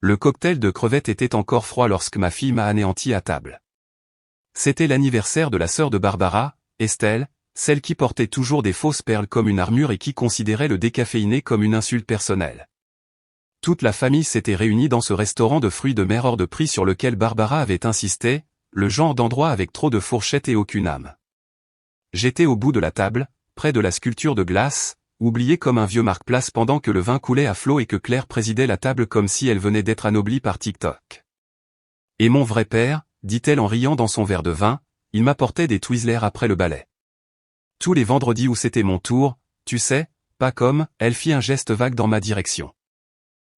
Le cocktail de crevettes était encore froid lorsque ma fille m'a anéanti à table. C'était l'anniversaire de la sœur de Barbara, Estelle, celle qui portait toujours des fausses perles comme une armure et qui considérait le décaféiné comme une insulte personnelle. Toute la famille s'était réunie dans ce restaurant de fruits de mer hors de prix sur lequel Barbara avait insisté, le genre d'endroit avec trop de fourchettes et aucune âme. J'étais au bout de la table, près de la sculpture de glace, oublié comme un vieux marque-place pendant que le vin coulait à flot et que Claire présidait la table comme si elle venait d'être anoblie par TikTok. Et mon vrai père, dit-elle en riant dans son verre de vin, il m'apportait des Twizzlers après le ballet. Tous les vendredis où c'était mon tour, tu sais, pas comme, elle fit un geste vague dans ma direction.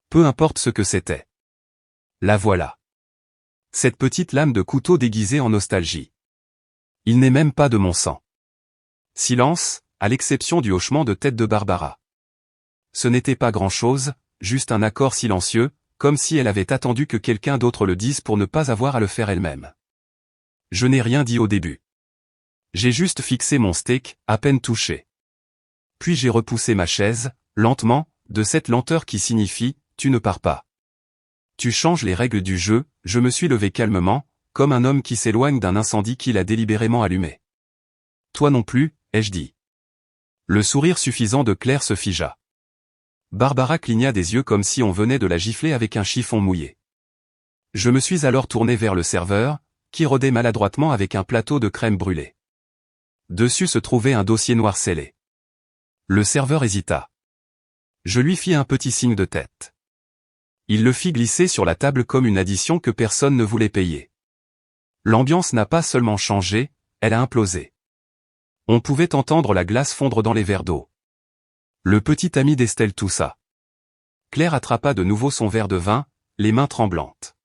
Peu importe ce que c'était. La voilà. Cette petite lame de couteau déguisée en nostalgie. Il n'est même pas de mon sang. Silence, à l'exception du hochement de tête de Barbara. Ce n'était pas grand-chose, juste un accord silencieux, comme si elle avait attendu que quelqu'un d'autre le dise pour ne pas avoir à le faire elle-même. Je n'ai rien dit au début. J'ai juste fixé mon steak, à peine touché. Puis j'ai repoussé ma chaise, lentement, de cette lenteur qui signifie « tu ne pars pas ». Tu changes les règles du jeu, je me suis levé calmement, comme un homme qui s'éloigne d'un incendie qu'il a délibérément allumé. Toi non plus, ai-je dit. Le sourire suffisant de Claire se figea. Barbara cligna des yeux comme si on venait de la gifler avec un chiffon mouillé. Je me suis alors tourné vers le serveur, qui rôdait maladroitement avec un plateau de crème brûlée. Dessus se trouvait un dossier noir scellé. Le serveur hésita. Je lui fis un petit signe de tête. Il le fit glisser sur la table comme une addition que personne ne voulait payer. L'ambiance n'a pas seulement changé, elle a implosé. On pouvait entendre la glace fondre dans les verres d'eau. Le petit ami d'Estelle toussa. Claire attrapa de nouveau son verre de vin, les mains tremblantes.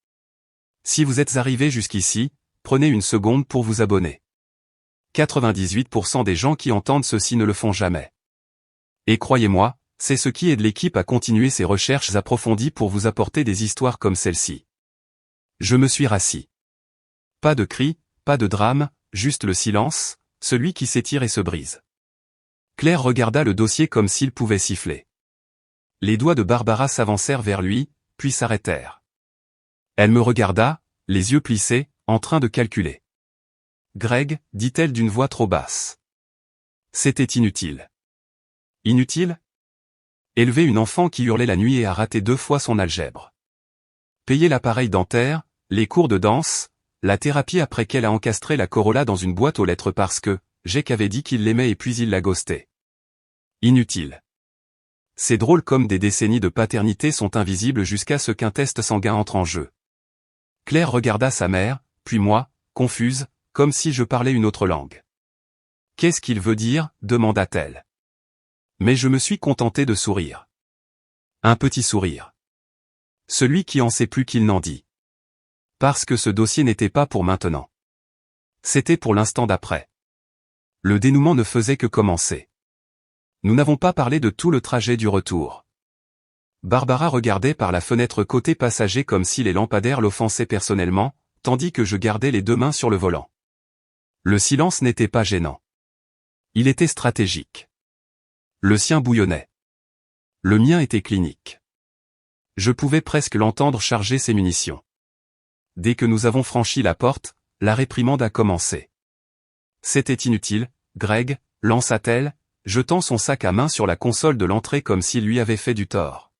Si vous êtes arrivé jusqu'ici, prenez une seconde pour vous abonner. 98% des gens qui entendent ceci ne le font jamais. Et croyez-moi, c'est ce qui aide l'équipe à continuer ses recherches approfondies pour vous apporter des histoires comme celle-ci. Je me suis rassis. Pas de cris, pas de drame, juste le silence, celui qui s'étire et se brise. Claire regarda le dossier comme s'il pouvait siffler. Les doigts de Barbara s'avancèrent vers lui, puis s'arrêtèrent. Elle me regarda, les yeux plissés, en train de calculer. Greg, dit-elle d'une voix trop basse. C'était inutile. Inutile ? Élever une enfant qui hurlait la nuit et a raté 2 fois son algèbre. Payer l'appareil dentaire, les cours de danse, la thérapie après qu'elle a encastré la Corolla dans une boîte aux lettres parce que, Jake avait dit qu'il l'aimait et puis il l'a ghosté. Inutile. C'est drôle comme des décennies de paternité sont invisibles jusqu'à ce qu'un test sanguin entre en jeu. Claire regarda sa mère, puis moi, confuse, comme si je parlais une autre langue. Qu'est-ce qu'il veut dire, demanda-t-elle. Mais je me suis contenté de sourire. Un petit sourire. Celui qui en sait plus qu'il n'en dit. Parce que ce dossier n'était pas pour maintenant. C'était pour l'instant d'après. Le dénouement ne faisait que commencer. Nous n'avons pas parlé de tout le trajet du retour. Barbara regardait par la fenêtre côté passager comme si les lampadaires l'offensaient personnellement, tandis que je gardais les 2 mains sur le volant. Le silence n'était pas gênant. Il était stratégique. Le sien bouillonnait. Le mien était clinique. Je pouvais presque l'entendre charger ses munitions. Dès que nous avons franchi la porte, la réprimande a commencé. C'était inutile, Greg, lança-t-elle, jetant son sac à main sur la console de l'entrée comme s'il lui avait fait du tort.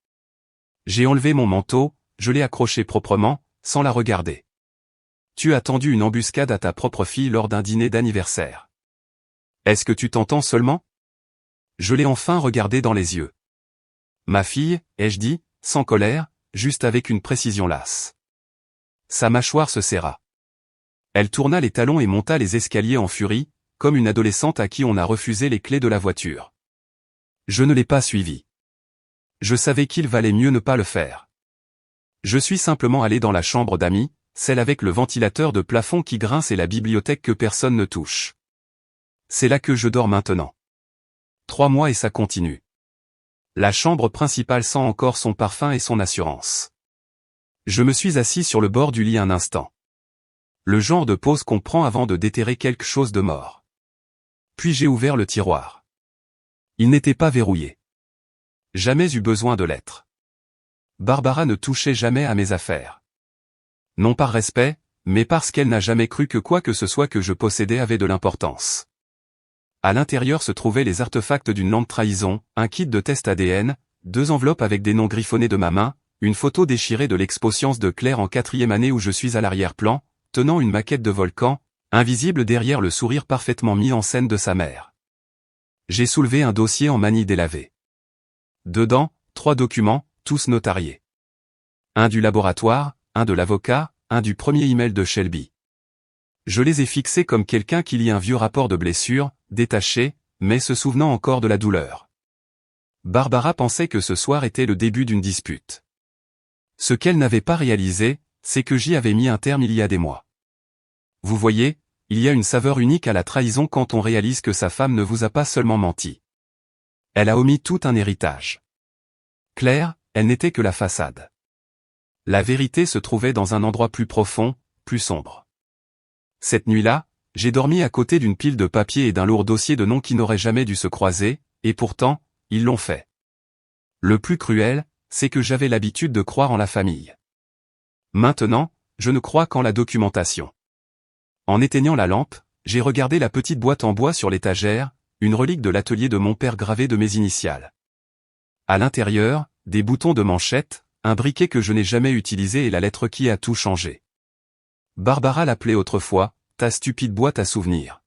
J'ai enlevé mon manteau, je l'ai accroché proprement, sans la regarder. Tu as tendu une embuscade à ta propre fille lors d'un dîner d'anniversaire. Est-ce que tu t'entends seulement ? Je l'ai enfin regardé dans les yeux. Ma fille, ai-je dit, sans colère, juste avec une précision lasse. Sa mâchoire se serra. Elle tourna les talons et monta les escaliers en furie, comme une adolescente à qui on a refusé les clés de la voiture. Je ne l'ai pas suivi. Je savais qu'il valait mieux ne pas le faire. Je suis simplement allé dans la chambre d'amis, celle avec le ventilateur de plafond qui grince et la bibliothèque que personne ne touche. C'est là que je dors maintenant. 3 mois et ça continue. La chambre principale sent encore son parfum et son assurance. Je me suis assis sur le bord du lit un instant. Le genre de pause qu'on prend avant de déterrer quelque chose de mort. Puis j'ai ouvert le tiroir. Il n'était pas verrouillé. Jamais eu besoin de l'être. Barbara ne touchait jamais à mes affaires. Non par respect, mais parce qu'elle n'a jamais cru que quoi que ce soit que je possédais avait de l'importance. À l'intérieur se trouvaient les artefacts d'une lente trahison, un kit de test ADN, 2 enveloppes avec des noms griffonnés de ma main, une photo déchirée de l'expo-science de Claire en 4e année où je suis à l'arrière-plan, tenant une maquette de volcan, invisible derrière le sourire parfaitement mis en scène de sa mère. J'ai soulevé un dossier en manille délavée. Dedans, 3 documents, tous notariés. Un du laboratoire, un de l'avocat, un du premier email de Shelby. Je les ai fixés comme quelqu'un qui lit un vieux rapport de blessure, détaché, mais se souvenant encore de la douleur. Barbara pensait que ce soir était le début d'une dispute. Ce qu'elle n'avait pas réalisé, c'est que j'y avais mis un terme il y a des mois. Vous voyez, il y a une saveur unique à la trahison quand on réalise que sa femme ne vous a pas seulement menti. Elle a omis tout un héritage. Claire, elle n'était que la façade. La vérité se trouvait dans un endroit plus profond, plus sombre. Cette nuit-là, j'ai dormi à côté d'une pile de papiers et d'un lourd dossier de noms qui n'auraient jamais dû se croiser, et pourtant, ils l'ont fait. Le plus cruel, c'est que j'avais l'habitude de croire en la famille. Maintenant, je ne crois qu'en la documentation. En éteignant la lampe, j'ai regardé la petite boîte en bois sur l'étagère, une relique de l'atelier de mon père gravée de mes initiales. À l'intérieur, des boutons de manchette, un briquet que je n'ai jamais utilisé et la lettre qui a tout changé. Barbara l'appelait autrefois, ta stupide boîte à souvenirs.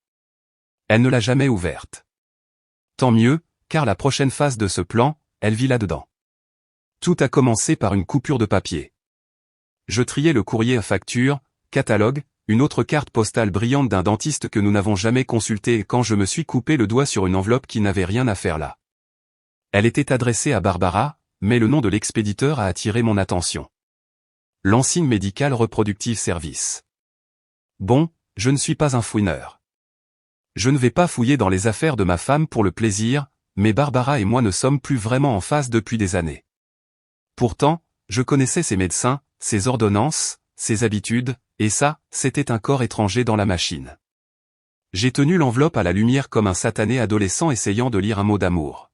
Elle ne l'a jamais ouverte. Tant mieux, car la prochaine phase de ce plan, elle vit là-dedans. Tout a commencé par une coupure de papier. Je triais le courrier à facture, catalogue, une autre carte postale brillante d'un dentiste que nous n'avons jamais consulté et quand je me suis coupé le doigt sur une enveloppe qui n'avait rien à faire là. Elle était adressée à Barbara, mais le nom de l'expéditeur a attiré mon attention. L'Ensigne médicale reproductive service. Bon, je ne suis pas un fouineur. Je ne vais pas fouiller dans les affaires de ma femme pour le plaisir, mais Barbara et moi ne sommes plus vraiment en phase depuis des années. Pourtant, je connaissais ses médecins, ses ordonnances, ses habitudes, et ça, c'était un corps étranger dans la machine. J'ai tenu l'enveloppe à la lumière comme un satané adolescent essayant de lire un mot d'amour.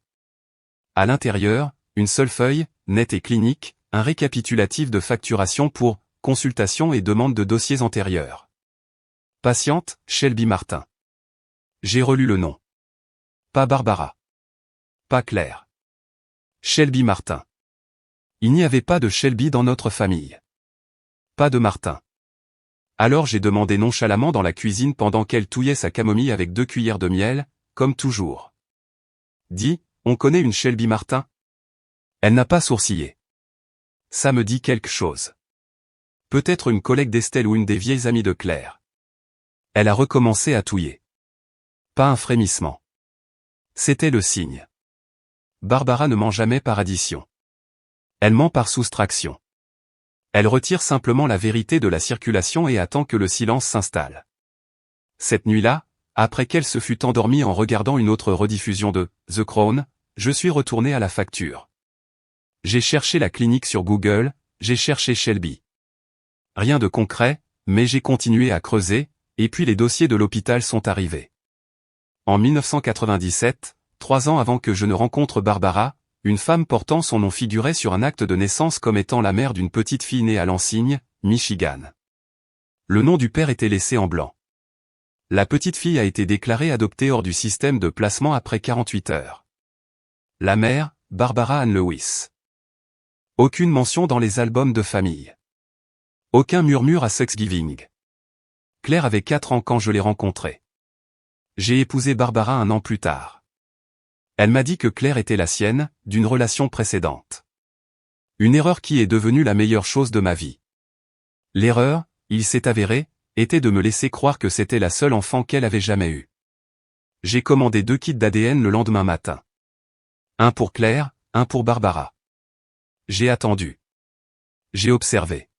À l'intérieur, une seule feuille, nette et clinique, un récapitulatif de facturation pour consultation et demande de dossiers antérieurs. Patiente, Shelby Martin. J'ai relu le nom. Pas Barbara. Pas Claire. Shelby Martin. Il n'y avait pas de Shelby dans notre famille. Pas de Martin. Alors j'ai demandé nonchalamment dans la cuisine pendant qu'elle touillait sa camomille avec 2 cuillères de miel, comme toujours. Dis, on connaît une Shelby Martin? Elle n'a pas sourcillé. Ça me dit quelque chose. Peut-être une collègue d'Estelle ou une des vieilles amies de Claire. Elle a recommencé à touiller. Pas un frémissement. C'était le signe. Barbara ne ment jamais par addition. Elle ment par soustraction. Elle retire simplement la vérité de la circulation et attend que le silence s'installe. Cette nuit-là, après qu'elle se fut endormie en regardant une autre rediffusion de The Crown, je suis retourné à la facture. J'ai cherché la clinique sur Google, j'ai cherché Shelby. Rien de concret, mais j'ai continué à creuser, et puis les dossiers de l'hôpital sont arrivés. En 1997, 3 ans avant que je ne rencontre Barbara, une femme portant son nom figurait sur un acte de naissance comme étant la mère d'une petite fille née à Lansing, Michigan. Le nom du père était laissé en blanc. La petite fille a été déclarée adoptée hors du système de placement après 48 heures. La mère, Barbara Ann Lewis. Aucune mention dans les albums de famille. Aucun murmure à Thanksgiving. Claire avait 4 ans quand je l'ai rencontrée. J'ai épousé Barbara 1 an plus tard. Elle m'a dit que Claire était la sienne, d'une relation précédente. Une erreur qui est devenue la meilleure chose de ma vie. L'erreur, il s'est avéré, était de me laisser croire que c'était la seule enfant qu'elle avait jamais eue. J'ai commandé 2 kits d'ADN le lendemain matin. Un pour Claire, un pour Barbara. J'ai attendu. J'ai observé.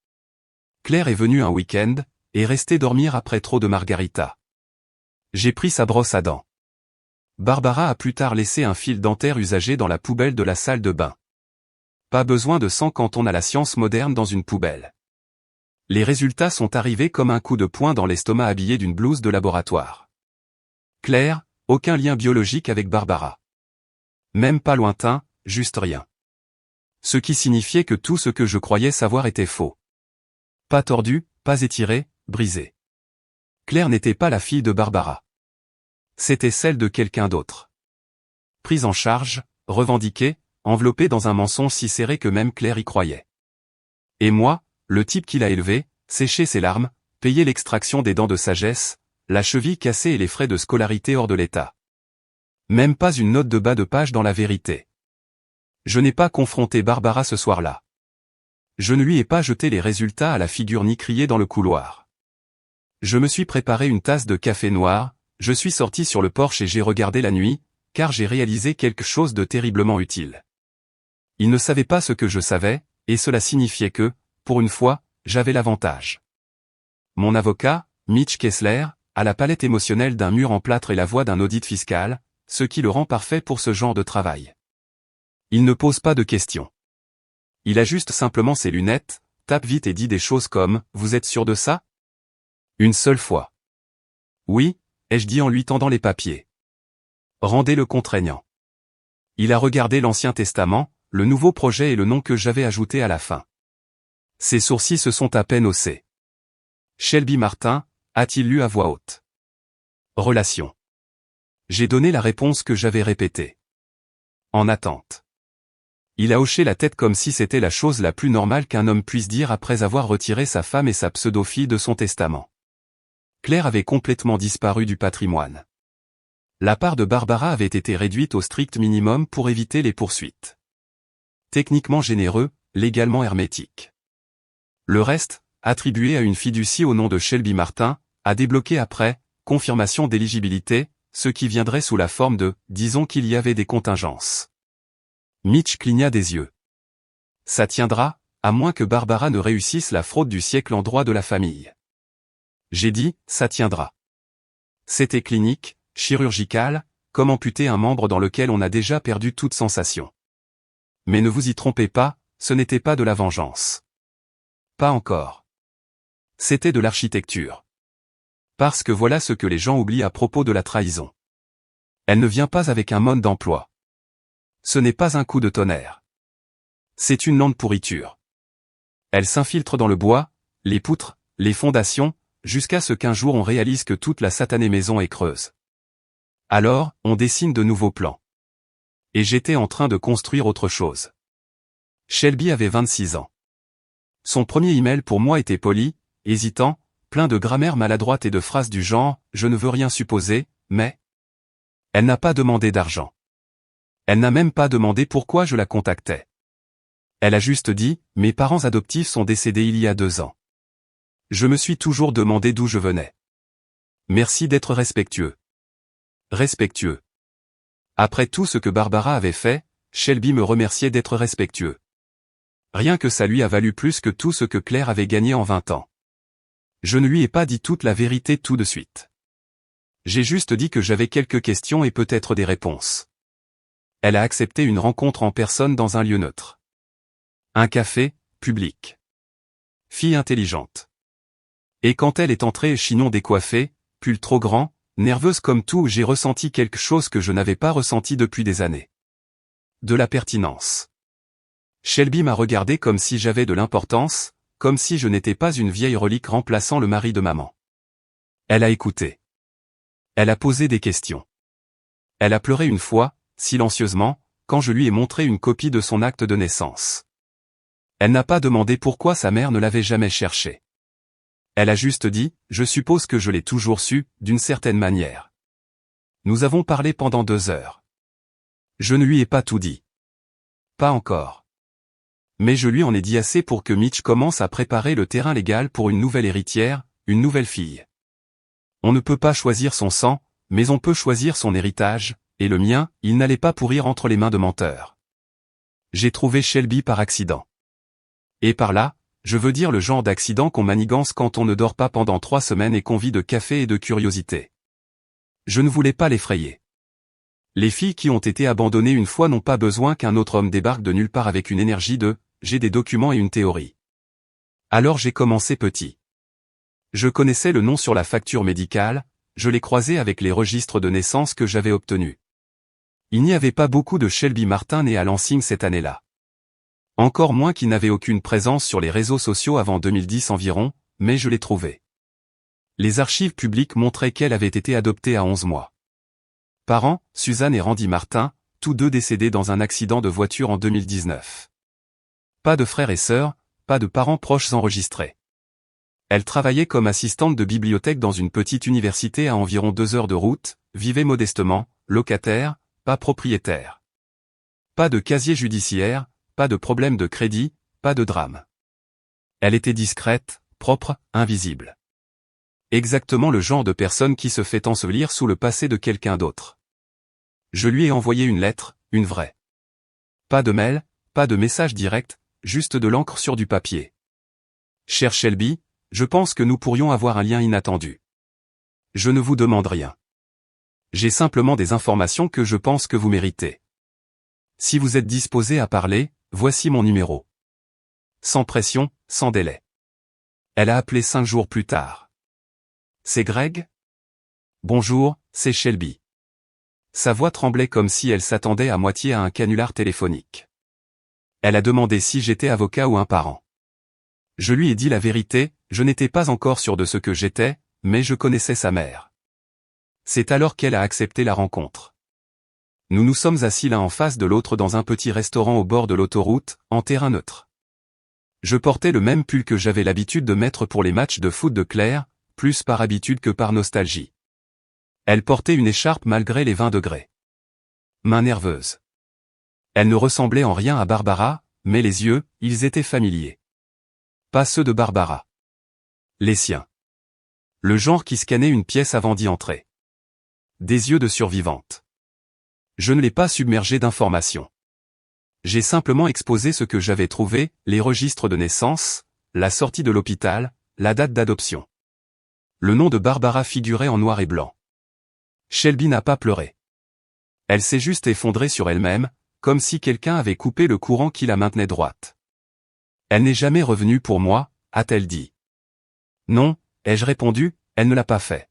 Claire est venue un week-end, et restée dormir après trop de margarita. J'ai pris sa brosse à dents. Barbara a plus tard laissé un fil dentaire usagé dans la poubelle de la salle de bain. Pas besoin de sang quand on a la science moderne dans une poubelle. Les résultats sont arrivés comme un coup de poing dans l'estomac habillé d'une blouse de laboratoire. Claire, aucun lien biologique avec Barbara. Même pas lointain, juste rien. Ce qui signifiait que tout ce que je croyais savoir était faux. Pas tordu, pas étiré, brisé. Claire n'était pas la fille de Barbara. C'était celle de quelqu'un d'autre. Prise en charge, revendiquée, enveloppée dans un mensonge si serré que même Claire y croyait. Et moi, le type qui l'a élevée, séché ses larmes, payé l'extraction des dents de sagesse, la cheville cassée et les frais de scolarité hors de l'état. Même pas une note de bas de page dans la vérité. Je n'ai pas confronté Barbara ce soir-là. Je ne lui ai pas jeté les résultats à la figure ni crié dans le couloir. Je me suis préparé une tasse de café noir, je suis sorti sur le porche et j'ai regardé la nuit, car j'ai réalisé quelque chose de terriblement utile. Il ne savait pas ce que je savais, et cela signifiait que, pour une fois, j'avais l'avantage. Mon avocat, Mitch Kessler, a la palette émotionnelle d'un mur en plâtre et la voix d'un audit fiscal, ce qui le rend parfait pour ce genre de travail. Il ne pose pas de questions. Il ajuste simplement ses lunettes, tape vite et dit des choses comme « Vous êtes sûr de ça ?» Une seule fois. « Oui », ai-je dit en lui tendant les papiers. « Rendez-le contraignant. » Il a regardé l'Ancien Testament, le Nouveau Projet et le nom que j'avais ajouté à la fin. Ses sourcils se sont à peine haussés. Shelby Martin, a-t-il lu à voix haute. Relation. J'ai donné la réponse que j'avais répétée. En attente. Il a hoché la tête comme si c'était la chose la plus normale qu'un homme puisse dire après avoir retiré sa femme et sa pseudo-fille de son testament. Claire avait complètement disparu du patrimoine. La part de Barbara avait été réduite au strict minimum pour éviter les poursuites. Techniquement généreux, légalement hermétique. Le reste, attribué à une fiducie au nom de Shelby Martin, a débloqué après, confirmation d'éligibilité, ce qui viendrait sous la forme de, disons qu'il y avait des contingences. Mitch cligna des yeux. Ça tiendra, à moins que Barbara ne réussisse la fraude du siècle en droit de la famille. J'ai dit, ça tiendra. C'était clinique, chirurgical, comme amputer un membre dans lequel on a déjà perdu toute sensation. Mais ne vous y trompez pas, ce n'était pas de la vengeance. Pas encore. C'était de l'architecture. Parce que voilà ce que les gens oublient à propos de la trahison. Elle ne vient pas avec un mode d'emploi. Ce n'est pas un coup de tonnerre. C'est une lente pourriture. Elle s'infiltre dans le bois, les poutres, les fondations, jusqu'à ce qu'un jour on réalise que toute la satanée maison est creuse. Alors, on dessine de nouveaux plans. Et j'étais en train de construire autre chose. Shelby avait 26 ans. Son premier email pour moi était poli, hésitant, plein de grammaire maladroite et de phrases du genre « je ne veux rien supposer, mais… » Elle n'a pas demandé d'argent. Elle n'a même pas demandé pourquoi je la contactais. Elle a juste dit « mes parents adoptifs sont décédés il y a 2 ans. » Je me suis toujours demandé d'où je venais. Merci d'être respectueux. Respectueux. Après tout ce que Barbara avait fait, Shelby me remerciait d'être respectueux. Rien que ça lui a valu plus que tout ce que Claire avait gagné en 20 ans. Je ne lui ai pas dit toute la vérité tout de suite. J'ai juste dit que j'avais quelques questions et peut-être des réponses. Elle a accepté une rencontre en personne dans un lieu neutre. Un café, public. Fille intelligente. Et quand elle est entrée, chignon décoiffé, pull trop grand, nerveuse comme tout, j'ai ressenti quelque chose que je n'avais pas ressenti depuis des années. De la pertinence. Shelby m'a regardé comme si j'avais de l'importance, comme si je n'étais pas une vieille relique remplaçant le mari de maman. Elle a écouté. Elle a posé des questions. Elle a pleuré une fois, silencieusement, quand je lui ai montré une copie de son acte de naissance. Elle n'a pas demandé pourquoi sa mère ne l'avait jamais cherché. Elle a juste dit, je suppose que je l'ai toujours su, d'une certaine manière. Nous avons parlé pendant 2 heures. Je ne lui ai pas tout dit. Pas encore. Mais je lui en ai dit assez pour que Mitch commence à préparer le terrain légal pour une nouvelle héritière, une nouvelle fille. On ne peut pas choisir son sang, mais on peut choisir son héritage, et le mien, il n'allait pas pourrir entre les mains de menteurs. J'ai trouvé Shelby par accident. Et par là, je veux dire le genre d'accident qu'on manigance quand on ne dort pas pendant 3 semaines et qu'on vit de café et de curiosité. Je ne voulais pas l'effrayer. Les filles qui ont été abandonnées une fois n'ont pas besoin qu'un autre homme débarque de nulle part avec une énergie de « j'ai des documents et une théorie ». Alors j'ai commencé petit. Je connaissais le nom sur la facture médicale, je l'ai croisé avec les registres de naissance que j'avais obtenus. Il n'y avait pas beaucoup de Shelby Martin nés à Lansing cette année-là. Encore moins qu'il n'avait aucune présence sur les réseaux sociaux avant 2010 environ, mais je l'ai trouvé. Les archives publiques montraient qu'elle avait été adoptée à 11 mois. Parents, Suzanne et Randy Martin, tous deux décédés dans un accident de voiture en 2019. Pas de frères et sœurs, pas de parents proches enregistrés. Elle travaillait comme assistante de bibliothèque dans une petite université à environ 2 heures de route, vivait modestement, locataire, pas propriétaire. Pas de casier judiciaire, pas de problème de crédit, pas de drame. Elle était discrète, propre, invisible. Exactement le genre de personne qui se fait ensevelir sous le passé de quelqu'un d'autre. Je lui ai envoyé une lettre, une vraie. Pas de mail, pas de message direct, juste de l'encre sur du papier. Cher Shelby, je pense que nous pourrions avoir un lien inattendu. Je ne vous demande rien. J'ai simplement des informations que je pense que vous méritez. Si vous êtes disposé à parler, voici mon numéro. Sans pression, sans délai. Elle a appelé 5 jours plus tard. C'est Greg? Bonjour, c'est Shelby. Sa voix tremblait comme si elle s'attendait à moitié à un canular téléphonique. Elle a demandé si j'étais avocat ou un parent. Je lui ai dit la vérité, je n'étais pas encore sûr de ce que j'étais, mais je connaissais sa mère. C'est alors qu'elle a accepté la rencontre. Nous nous sommes assis l'un en face de l'autre dans un petit restaurant au bord de l'autoroute, en terrain neutre. Je portais le même pull que j'avais l'habitude de mettre pour les matchs de foot de Claire, plus par habitude que par nostalgie. Elle portait une écharpe malgré les 20 degrés. Main nerveuse. Elle ne ressemblait en rien à Barbara, mais les yeux, ils étaient familiers. Pas ceux de Barbara. Les siens. Le genre qui scannait une pièce avant d'y entrer. Des yeux de survivante. Je ne l'ai pas submergée d'informations. J'ai simplement exposé ce que j'avais trouvé, les registres de naissance, la sortie de l'hôpital, la date d'adoption. Le nom de Barbara figurait en noir et blanc. Shelby n'a pas pleuré. Elle s'est juste effondrée sur elle-même, comme si quelqu'un avait coupé le courant qui la maintenait droite. Elle n'est jamais revenue pour moi, a-t-elle dit. Non, ai-je répondu, elle ne l'a pas fait.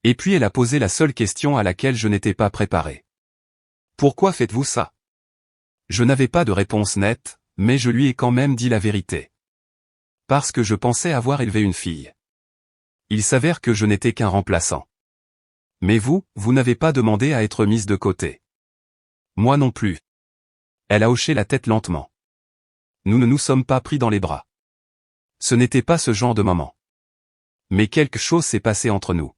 Et puis elle a posé la seule question à laquelle je n'étais pas préparé. Pourquoi faites-vous ça? Je n'avais pas de réponse nette, mais je lui ai quand même dit la vérité. Parce que je pensais avoir élevé une fille. Il s'avère que je n'étais qu'un remplaçant. Mais vous n'avez pas demandé à être mise de côté. Moi non plus. Elle a hoché la tête lentement. Nous ne nous sommes pas pris dans les bras. Ce n'était pas ce genre de moment. Mais quelque chose s'est passé entre nous.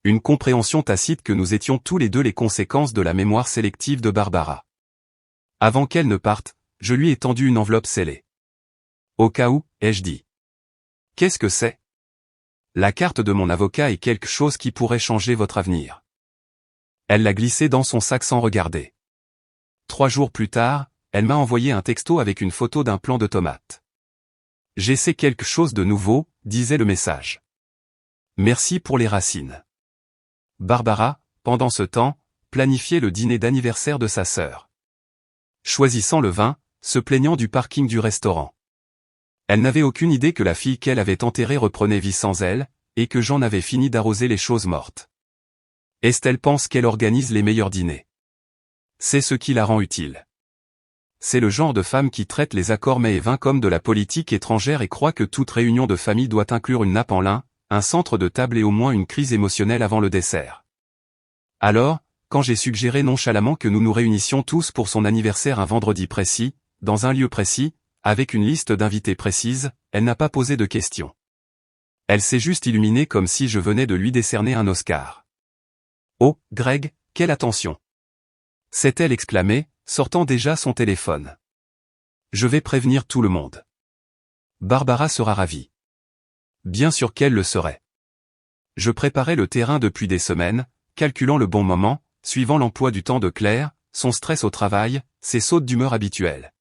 Une compréhension tacite que nous étions tous les deux les conséquences de la mémoire sélective de Barbara. Avant qu'elle ne parte, je lui ai tendu une enveloppe scellée. Au cas où, ai-je dit. Qu'est-ce que c'est? La carte de mon avocat est quelque chose qui pourrait changer votre avenir. Elle l'a glissée dans son sac sans regarder. 3 jours plus tard, elle m'a envoyé un texto avec une photo d'un plant de tomates. J'essaie quelque chose de nouveau, disait le message. Merci pour les racines. Barbara, pendant ce temps, planifiait le dîner d'anniversaire de sa sœur. Choisissant le vin, se plaignant du parking du restaurant. Elle n'avait aucune idée que la fille qu'elle avait enterrée reprenait vie sans elle, et que j'en avais fini d'arroser les choses mortes. Estelle pense qu'elle organise les meilleurs dîners. C'est ce qui la rend utile. C'est le genre de femme qui traite les accords mets et vins comme de la politique étrangère et croit que toute réunion de famille doit inclure une nappe en lin, un centre de table et au moins une crise émotionnelle avant le dessert. Alors, quand j'ai suggéré nonchalamment que nous nous réunissions tous pour son anniversaire un vendredi précis, dans un lieu précis, avec une liste d'invités précise, elle n'a pas posé de questions. Elle s'est juste illuminée comme si je venais de lui décerner un Oscar. Oh, Greg, quelle attention! S'est-elle exclamée, sortant déjà son téléphone. Je vais prévenir tout le monde. Barbara sera ravie. Bien sûr qu'elle le serait. Je préparais le terrain depuis des semaines, calculant le bon moment, suivant l'emploi du temps de Claire, son stress au travail, ses sautes d'humeur habituelles.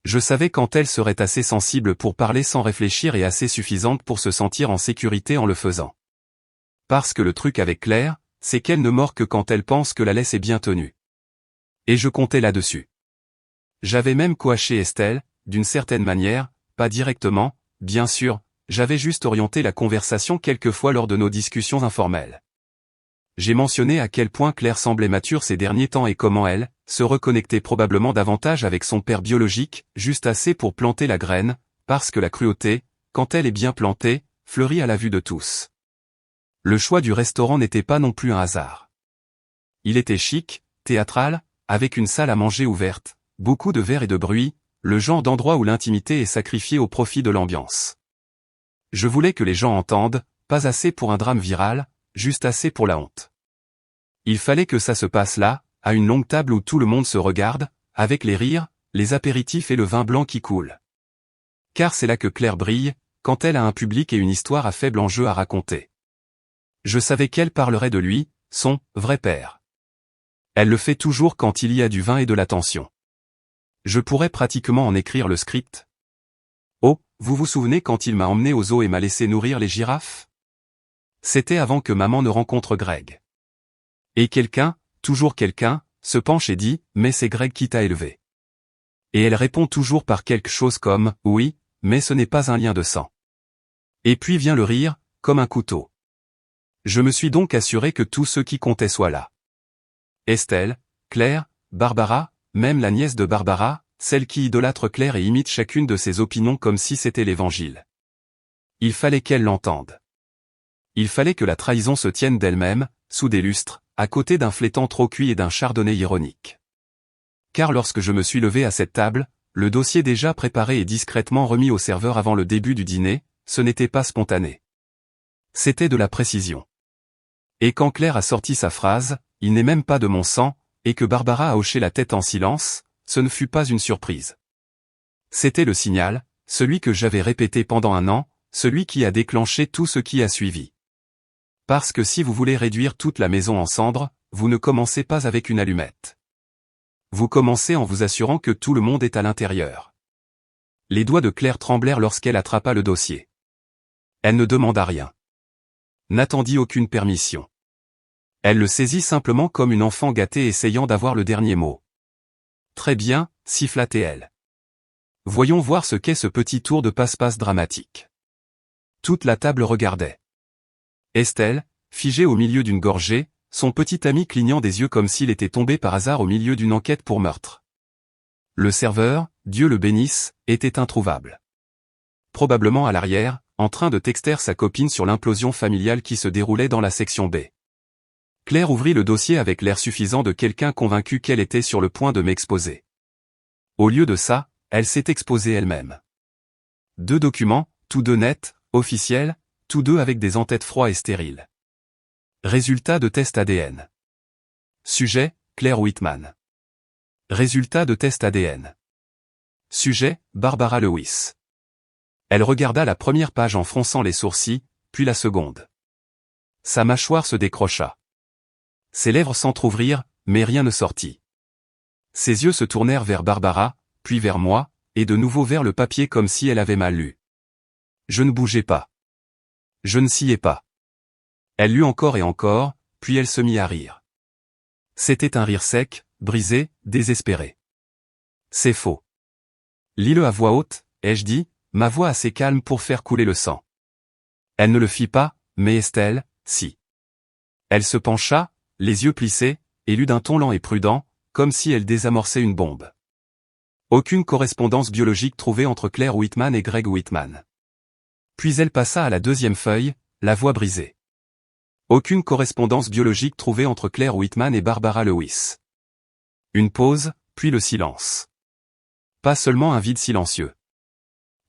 Je savais quand elle serait assez sensible pour parler sans réfléchir et assez suffisante pour se sentir en sécurité en le faisant. Parce que le truc avec Claire, c'est qu'elle ne mord que quand elle pense que la laisse est bien tenue. Et je comptais là-dessus. J'avais même coaché Estelle, d'une certaine manière, pas directement, bien sûr, j'avais juste orienté la conversation quelquefois lors de nos discussions informelles. J'ai mentionné à quel point Claire semblait mature ces derniers temps et comment elle se reconnectait probablement davantage avec son père biologique, juste assez pour planter la graine, parce que la cruauté, quand elle est bien plantée, fleurit à la vue de tous. Le choix du restaurant n'était pas non plus un hasard. Il était chic, théâtral, avec une salle à manger ouverte, beaucoup de verre et de bruit, le genre d'endroit où l'intimité est sacrifiée au profit de l'ambiance. Je voulais que les gens entendent, pas assez pour un drame viral, juste assez pour la honte. Il fallait que ça se passe là, à une longue table où tout le monde se regarde, avec les rires, les apéritifs et le vin blanc qui coule. Car c'est là que Claire brille, quand elle a un public et une histoire à faible enjeu à raconter. Je savais qu'elle parlerait de lui, son vrai père. Elle le fait toujours quand il y a du vin et de l'attention. Je pourrais pratiquement en écrire le script. Oh, vous vous souvenez quand il m'a emmené au zoo et m'a laissé nourrir les girafes? C'était avant que maman ne rencontre Greg. Et quelqu'un, toujours quelqu'un, se penche et dit, mais c'est Greg qui t'a élevé. Et elle répond toujours par quelque chose comme, oui, mais ce n'est pas un lien de sang. Et puis vient le rire, comme un couteau. Je me suis donc assuré que tous ceux qui comptaient soient là. Estelle, Claire, Barbara, même la nièce de Barbara, celle qui idolâtre Claire et imite chacune de ses opinions comme si c'était l'évangile. Il fallait qu'elle l'entende. Il fallait que la trahison se tienne d'elle-même, sous des lustres, à côté d'un flétan trop cuit et d'un chardonnay ironique. Car lorsque je me suis levé à cette table, le dossier déjà préparé et discrètement remis au serveur avant le début du dîner, ce n'était pas spontané. C'était de la précision. Et quand Claire a sorti sa phrase, « Il n'est même pas de mon sang », et que Barbara a hoché la tête en silence, ce ne fut pas une surprise. C'était le signal, celui que j'avais répété pendant un an, celui qui a déclenché tout ce qui a suivi. Parce que si vous voulez réduire toute la maison en cendres, vous ne commencez pas avec une allumette. Vous commencez en vous assurant que tout le monde est à l'intérieur. Les doigts de Claire tremblèrent lorsqu'elle attrapa le dossier. Elle ne demanda rien. N'attendit aucune permission. Elle le saisit simplement comme une enfant gâtée essayant d'avoir le dernier mot. Très bien, siffla-t-elle. Voyons voir ce qu'est ce petit tour de passe-passe dramatique. Toute la table regardait. Estelle, figée au milieu d'une gorgée, son petit ami clignant des yeux comme s'il était tombé par hasard au milieu d'une enquête pour meurtre. Le serveur, Dieu le bénisse, était introuvable. Probablement à l'arrière, en train de texter sa copine sur l'implosion familiale qui se déroulait dans la section B. Claire ouvrit le dossier avec l'air suffisant de quelqu'un convaincu qu'elle était sur le point de m'exposer. Au lieu de ça, elle s'est exposée elle-même. 2 documents, tous deux nets, officiels, tous deux avec des en-têtes froids et stériles. Résultat de test ADN. Sujet, Claire Whitman. Résultat de test ADN. Sujet, Barbara Lewis. Elle regarda la première page en fronçant les sourcils, puis la seconde. Sa mâchoire se décrocha. Ses lèvres s'entr'ouvrirent, mais rien ne sortit. Ses yeux se tournèrent vers Barbara, puis vers moi, et de nouveau vers le papier comme si elle avait mal lu. Je ne bougeais pas. Je ne sciais pas. Elle lut encore et encore, puis elle se mit à rire. C'était un rire sec, brisé, désespéré. C'est faux. Lis-le à voix haute, ai-je dit, ma voix assez calme pour faire couler le sang. Elle ne le fit pas, mais Estelle, si. Elle se pencha, les yeux plissés, et lut d'un ton lent et prudent, comme si elle désamorçait une bombe. Aucune correspondance biologique trouvée entre Claire Whitman et Greg Whitman. Puis elle passa à la deuxième feuille, la voix brisée. Aucune correspondance biologique trouvée entre Claire Whitman et Barbara Lewis. Une pause, puis le silence. Pas seulement un vide silencieux.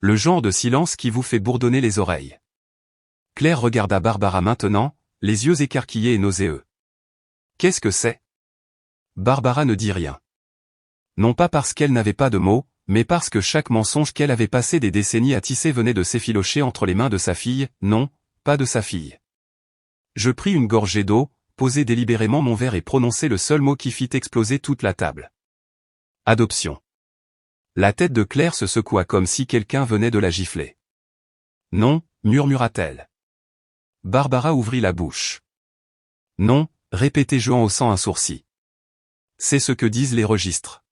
Le genre de silence qui vous fait bourdonner les oreilles. Claire regarda Barbara maintenant, les yeux écarquillés et nauséeux. Qu'est-ce que c'est? Barbara ne dit rien. Non pas parce qu'elle n'avait pas de mots, mais parce que chaque mensonge qu'elle avait passé des décennies à tisser venait de s'effilocher entre les mains de sa fille, non, pas de sa fille. Je pris une gorgée d'eau, posai délibérément mon verre et prononçai le seul mot qui fit exploser toute la table. Adoption. La tête de Claire se secoua comme si quelqu'un venait de la gifler. Non, murmura-t-elle. Barbara ouvrit la bouche. Non, répétai-je en haussant un sourcil. C'est ce que disent les registres.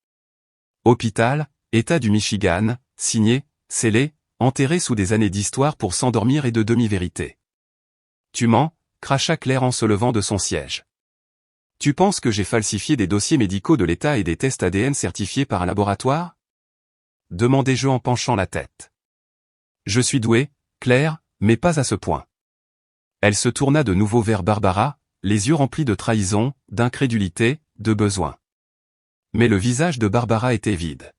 Hôpital, État du Michigan, signé, scellé, enterré sous des années d'histoire pour s'endormir et de demi-vérité. Tu mens, cracha Claire en se levant de son siège. Tu penses que j'ai falsifié des dossiers médicaux de l'État et des tests ADN certifiés par un laboratoire? Demandai-je en penchant la tête. Je suis doué, Claire, mais pas à ce point. Elle se tourna de nouveau vers Barbara, les yeux remplis de trahison, d'incrédulité, de besoin. Mais le visage de Barbara était vide.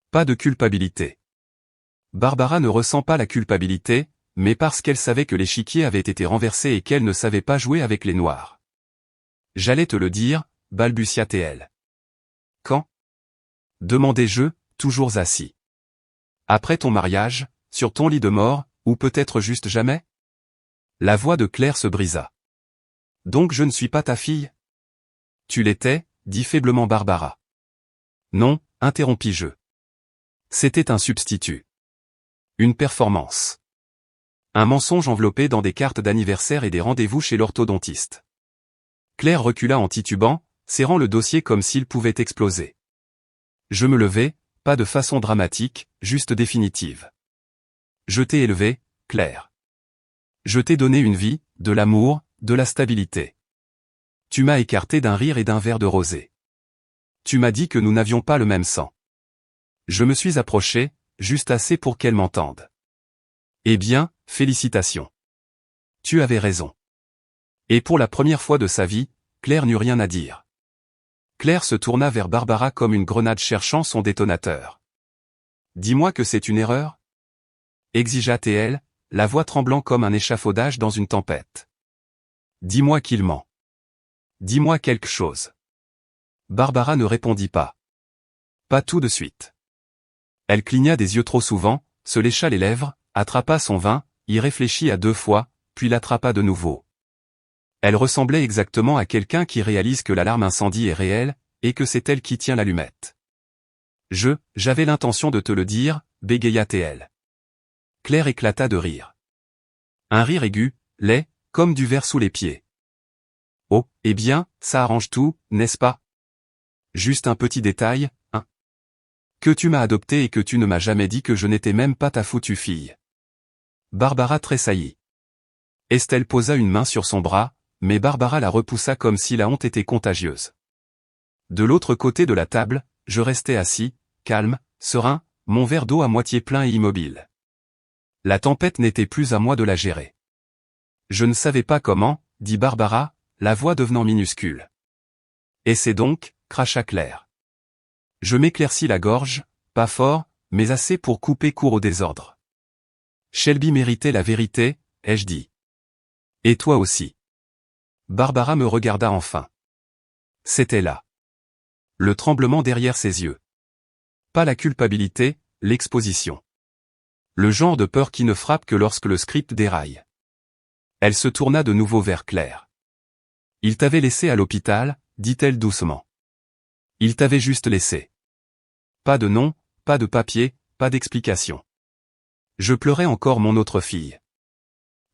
Pas de culpabilité. Barbara ne ressent pas la culpabilité, mais parce qu'elle savait que l'échiquier avait été renversé et qu'elle ne savait pas jouer avec les noirs. J'allais te le dire, balbutia-t-elle. Quand? Demandai-je, toujours assis. Après ton mariage, sur ton lit de mort, ou peut-être juste jamais? La voix de Claire se brisa. Donc je ne suis pas ta fille? Tu l'étais, dit faiblement Barbara. Non, interrompis-je. C'était un substitut. Une performance. Un mensonge enveloppé dans des cartes d'anniversaire et des rendez-vous chez l'orthodontiste. Claire recula en titubant, serrant le dossier comme s'il pouvait exploser. Je me levai, pas de façon dramatique, juste définitive. Je t'ai élevée, Claire. Je t'ai donné une vie, de l'amour, de la stabilité. Tu m'as écarté d'un rire et d'un verre de rosée. Tu m'as dit que nous n'avions pas le même sang. Je me suis approché, juste assez pour qu'elle m'entende. Eh bien, félicitations. Tu avais raison. Et pour la première fois de sa vie, Claire n'eut rien à dire. Claire se tourna vers Barbara comme une grenade cherchant son détonateur. Dis-moi que c'est une erreur? Exigea-t-elle, la voix tremblant comme un échafaudage dans une tempête. Dis-moi qu'il ment. Dis-moi quelque chose. Barbara ne répondit pas. Pas tout de suite. Elle cligna des yeux trop souvent, se lécha les lèvres, attrapa son vin, y réfléchit à 2 fois, puis l'attrapa de nouveau. Elle ressemblait exactement à quelqu'un qui réalise que l'alarme incendie est réelle, et que c'est elle qui tient l'allumette. J'avais l'intention de te le dire, bégaya-t-elle. Claire éclata de rire. Un rire aigu, laid, comme du verre sous les pieds. Oh, eh bien, ça arrange tout, n'est-ce pas? Juste un petit détail, hein? Que tu m'as adopté et que tu ne m'as jamais dit que je n'étais même pas ta foutue fille. Barbara tressaillit. Estelle posa une main sur son bras, mais Barbara la repoussa comme si la honte était contagieuse. De l'autre côté de la table, je restais assis, calme, serein, mon verre d'eau à moitié plein et immobile. La tempête n'était plus à moi de la gérer. Je ne savais pas comment, dit Barbara, la voix devenant minuscule. Et c'est donc, cracha Claire. Je m'éclaircis la gorge, pas fort, mais assez pour couper court au désordre. Shelby méritait la vérité, ai-je dit. Et toi aussi. Barbara me regarda enfin. C'était là. Le tremblement derrière ses yeux. Pas la culpabilité, l'exposition. Le genre de peur qui ne frappe que lorsque le script déraille. Elle se tourna de nouveau vers Claire. Il t'avait laissé à l'hôpital, dit-elle doucement. Il t'avait juste laissé. Pas de nom, pas de papier, pas d'explication. Je pleurais encore mon autre fille.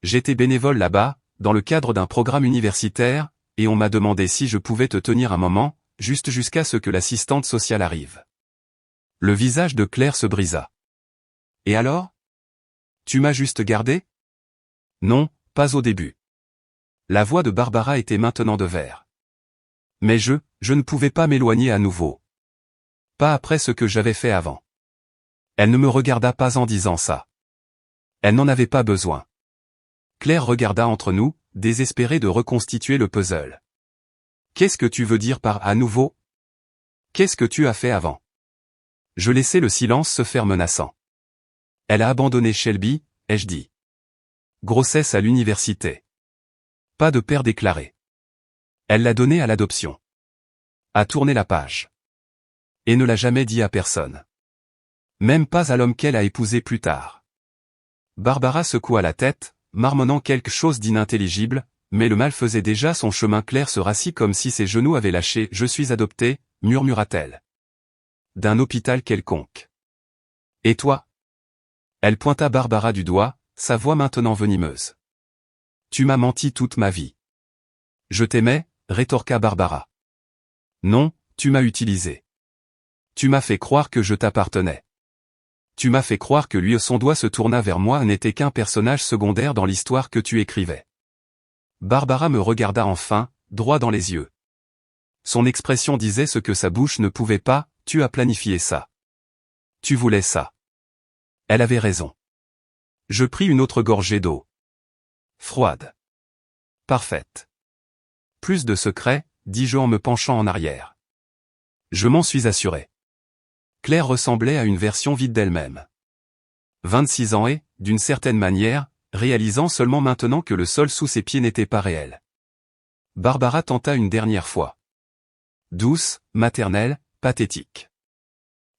J'étais bénévole là-bas, dans le cadre d'un programme universitaire, et on m'a demandé si je pouvais te tenir un moment, juste jusqu'à ce que l'assistante sociale arrive. Le visage de Claire se brisa. Et alors? Tu m'as juste gardé? Non, pas au début. La voix de Barbara était maintenant de verre. Mais je ne pouvais pas m'éloigner à nouveau. Pas après ce que j'avais fait avant. Elle ne me regarda pas en disant ça. Elle n'en avait pas besoin. Claire regarda entre nous, désespérée de reconstituer le puzzle. Qu'est-ce que tu veux dire par à nouveau? Qu'est-ce que tu as fait avant? Je laissai le silence se faire menaçant. Elle a abandonné Shelby, ai-je dit. Grossesse à l'université. Pas de père déclaré. Elle l'a donné à l'adoption. A tourné la page. Et ne l'a jamais dit à personne. Même pas à l'homme qu'elle a épousé plus tard. Barbara secoua la tête, marmonnant quelque chose d'inintelligible, mais le mal faisait déjà son chemin. Claire se rassit comme si ses genoux avaient lâché. Je suis adoptée, murmura-t-elle. D'un hôpital quelconque. Et toi? Elle pointa Barbara du doigt, sa voix maintenant venimeuse. Tu m'as menti toute ma vie. Je t'aimais, rétorqua Barbara. Non, tu m'as utilisé. Tu m'as fait croire que je t'appartenais. Tu m'as fait croire que lui son doigt se tourna vers moi n'était qu'un personnage secondaire dans l'histoire que tu écrivais. Barbara me regarda enfin, droit dans les yeux. Son expression disait ce que sa bouche ne pouvait pas, tu as planifié ça. Tu voulais ça. Elle avait raison. Je pris une autre gorgée d'eau. Froide. Parfaite. Plus de secrets, dis-je en me penchant en arrière. Je m'en suis assuré. Claire ressemblait à une version vide d'elle-même. 26 ans et, d'une certaine manière, réalisant seulement maintenant que le sol sous ses pieds n'était pas réel. Barbara tenta une dernière fois. Douce, maternelle, pathétique.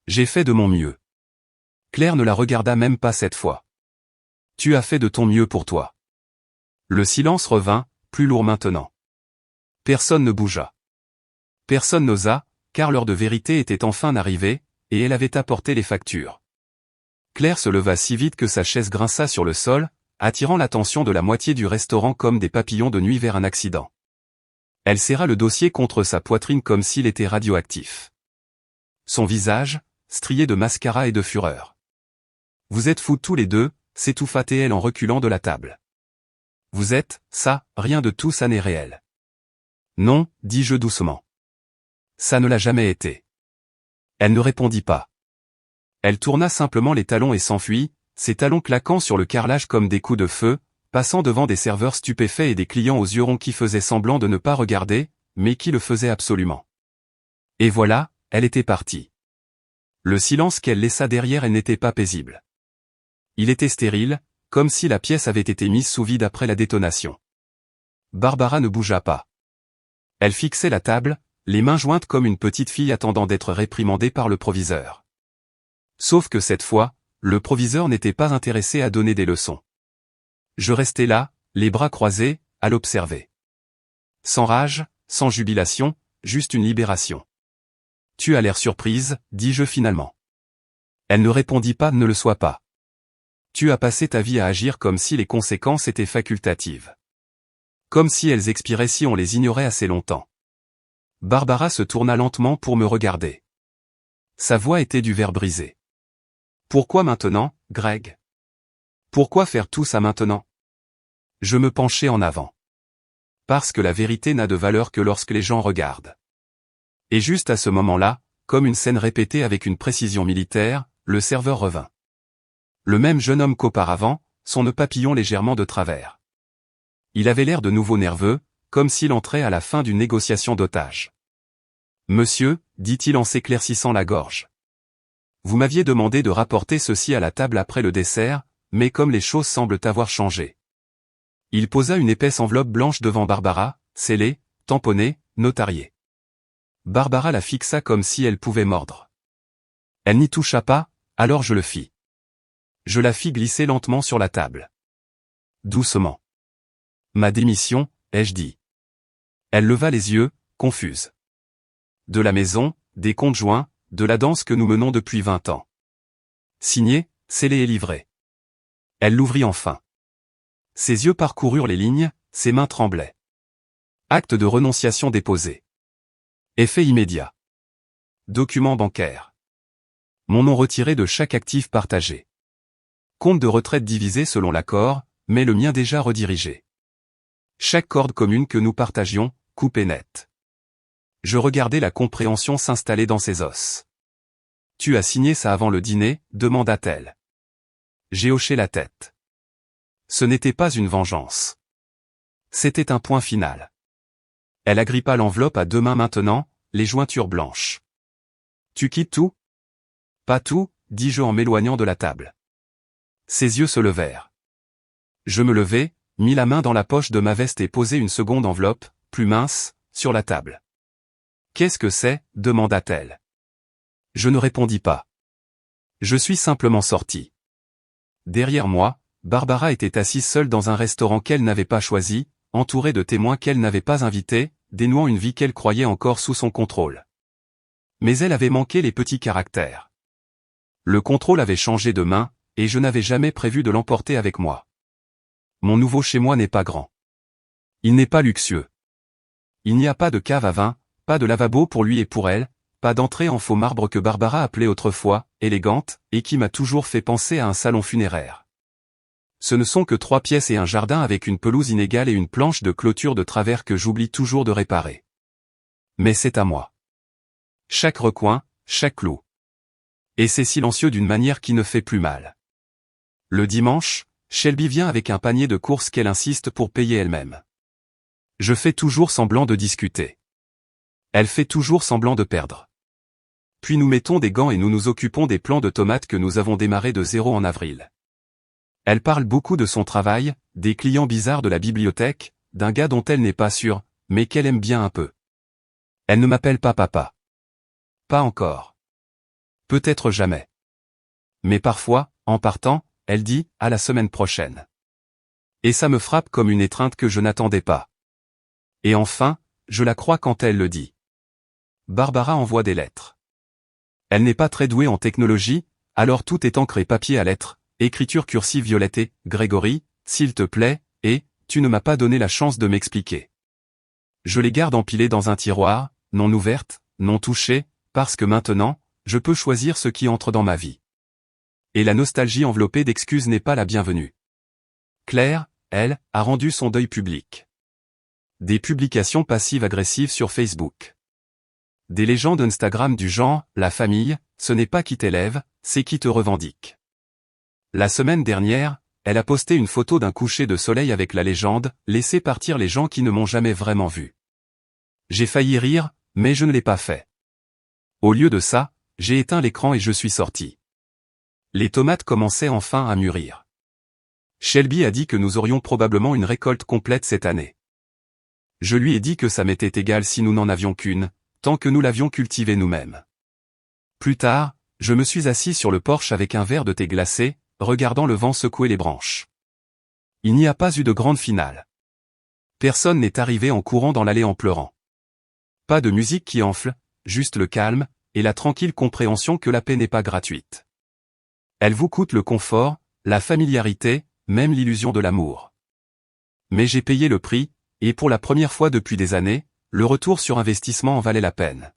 J'ai fait de mon mieux. Claire ne la regarda même pas cette fois. Tu as fait de ton mieux pour toi. Le silence revint, plus lourd maintenant. Personne ne bougea. Personne n'osa, car l'heure de vérité était enfin arrivée, et elle avait apporté les factures. Claire se leva si vite que sa chaise grinça sur le sol, attirant l'attention de la moitié du restaurant comme des papillons de nuit vers un accident. Elle serra le dossier contre sa poitrine comme s'il était radioactif. Son visage, strié de mascara et de fureur. « Vous êtes fous tous les deux », s'étouffa-t-elle en reculant de la table. « Vous êtes, ça, rien de tout ça n'est réel. » « Non, dis-je doucement. Ça ne l'a jamais été. » Elle ne répondit pas. Elle tourna simplement les talons et s'enfuit, ses talons claquant sur le carrelage comme des coups de feu, passant devant des serveurs stupéfaits et des clients aux yeux ronds qui faisaient semblant de ne pas regarder, mais qui le faisaient absolument. Et voilà, elle était partie. Le silence qu'elle laissa derrière elle n'était pas paisible. Il était stérile, comme si la pièce avait été mise sous vide après la détonation. Barbara ne bougea pas. Elle fixait la table, les mains jointes comme une petite fille attendant d'être réprimandée par le proviseur. Sauf que cette fois, le proviseur n'était pas intéressé à donner des leçons. Je restais là, les bras croisés, à l'observer. Sans rage, sans jubilation, juste une libération. « Tu as l'air surprise, dis-je finalement. » Elle ne répondit pas « ne le sois pas. » Tu as passé ta vie à agir comme si les conséquences étaient facultatives. Comme si elles expiraient si on les ignorait assez longtemps. Barbara se tourna lentement pour me regarder. Sa voix était du verre brisé. Pourquoi maintenant, Greg? Pourquoi faire tout ça maintenant? Je me penchai en avant. Parce que la vérité n'a de valeur que lorsque les gens regardent. Et juste à ce moment-là, comme une scène répétée avec une précision militaire, le serveur revint. Le même jeune homme qu'auparavant, son nœud papillon légèrement de travers. Il avait l'air de nouveau nerveux, comme s'il entrait à la fin d'une négociation d'otages. « Monsieur, dit-il en s'éclaircissant la gorge. Vous m'aviez demandé de rapporter ceci à la table après le dessert, mais comme les choses semblent avoir changé. » Il posa une épaisse enveloppe blanche devant Barbara, scellée, tamponnée, notariée. Barbara la fixa comme si elle pouvait mordre. Elle n'y toucha pas, alors je le fis. Je la fis glisser lentement sur la table. Doucement. Ma démission, ai-je dit. Elle leva les yeux, confuse. De la maison, des comptes joints, de la danse que nous menons depuis 20 ans. Signé, scellé et livré. Elle l'ouvrit enfin. Ses yeux parcoururent les lignes, ses mains tremblaient. Acte de renonciation déposé. Effet immédiat. Document bancaire. Mon nom retiré de chaque actif partagé. Compte de retraite divisé selon l'accord, mais le mien déjà redirigé. Chaque corde commune que nous partagions, coupée nette. Je regardais la compréhension s'installer dans ses os. « Tu as signé ça avant le dîner ?» demanda-t-elle. J'ai hoché la tête. Ce n'était pas une vengeance. C'était un point final. Elle agrippa l'enveloppe à deux mains maintenant, les jointures blanches. « Tu quittes tout ?»« Pas tout, » dis-je en m'éloignant de la table. Ses yeux se levèrent. Je me levai, mis la main dans la poche de ma veste et posai une seconde enveloppe, plus mince, sur la table. « Qu'est-ce que c'est ?» demanda-t-elle. Je ne répondis pas. Je suis simplement sorti. Derrière moi, Barbara était assise seule dans un restaurant qu'elle n'avait pas choisi, entourée de témoins qu'elle n'avait pas invités, dénouant une vie qu'elle croyait encore sous son contrôle. Mais elle avait manqué les petits caractères. Le contrôle avait changé de main, et je n'avais jamais prévu de l'emporter avec moi. Mon nouveau chez-moi n'est pas grand. Il n'est pas luxueux. Il n'y a pas de cave à vin, pas de lavabo pour lui et pour elle, pas d'entrée en faux marbre que Barbara appelait autrefois, élégante, et qui m'a toujours fait penser à un salon funéraire. Ce ne sont que 3 pièces et un jardin avec une pelouse inégale et une planche de clôture de travers que j'oublie toujours de réparer. Mais c'est à moi. Chaque recoin, chaque clou. Et c'est silencieux d'une manière qui ne fait plus mal. Le dimanche, Shelby vient avec un panier de courses qu'elle insiste pour payer elle-même. Je fais toujours semblant de discuter. Elle fait toujours semblant de perdre. Puis nous mettons des gants et nous nous occupons des plants de tomates que nous avons démarrés de zéro en avril. Elle parle beaucoup de son travail, des clients bizarres de la bibliothèque, d'un gars dont elle n'est pas sûre, mais qu'elle aime bien un peu. Elle ne m'appelle pas papa. Pas encore. Peut-être jamais. Mais parfois, en partant, elle dit « à la semaine prochaine ». Et ça me frappe comme une étreinte que je n'attendais pas. Et enfin, je la crois quand elle le dit. Barbara envoie des lettres. Elle n'est pas très douée en technologie, alors tout est encré papier à lettres, écriture cursive violettée, Grégory, s'il te plaît, et, tu ne m'as pas donné la chance de m'expliquer. Je les garde empilées dans un tiroir, non ouvertes, non touchées, parce que maintenant, je peux choisir ce qui entre dans ma vie. Et la nostalgie enveloppée d'excuses n'est pas la bienvenue. Claire, elle, a rendu son deuil public. Des publications passives-agressives sur Facebook. Des légendes Instagram du genre « La famille, ce n'est pas qui t'élève, c'est qui te revendique ». La semaine dernière, elle a posté une photo d'un coucher de soleil avec la légende « Laissez partir les gens qui ne m'ont jamais vraiment vu ». J'ai failli rire, mais je ne l'ai pas fait. Au lieu de ça, j'ai éteint l'écran et je suis sorti. Les tomates commençaient enfin à mûrir. Shelby a dit que nous aurions probablement une récolte complète cette année. Je lui ai dit que ça m'était égal si nous n'en avions qu'une, tant que nous l'avions cultivée nous-mêmes. Plus tard, je me suis assis sur le porche avec un verre de thé glacé, regardant le vent secouer les branches. Il n'y a pas eu de grande finale. Personne n'est arrivé en courant dans l'allée en pleurant. Pas de musique qui enfle, juste le calme, et la tranquille compréhension que la paix n'est pas gratuite. Elle vous coûte le confort, la familiarité, même l'illusion de l'amour. Mais j'ai payé le prix, et pour la première fois depuis des années, le retour sur investissement en valait la peine.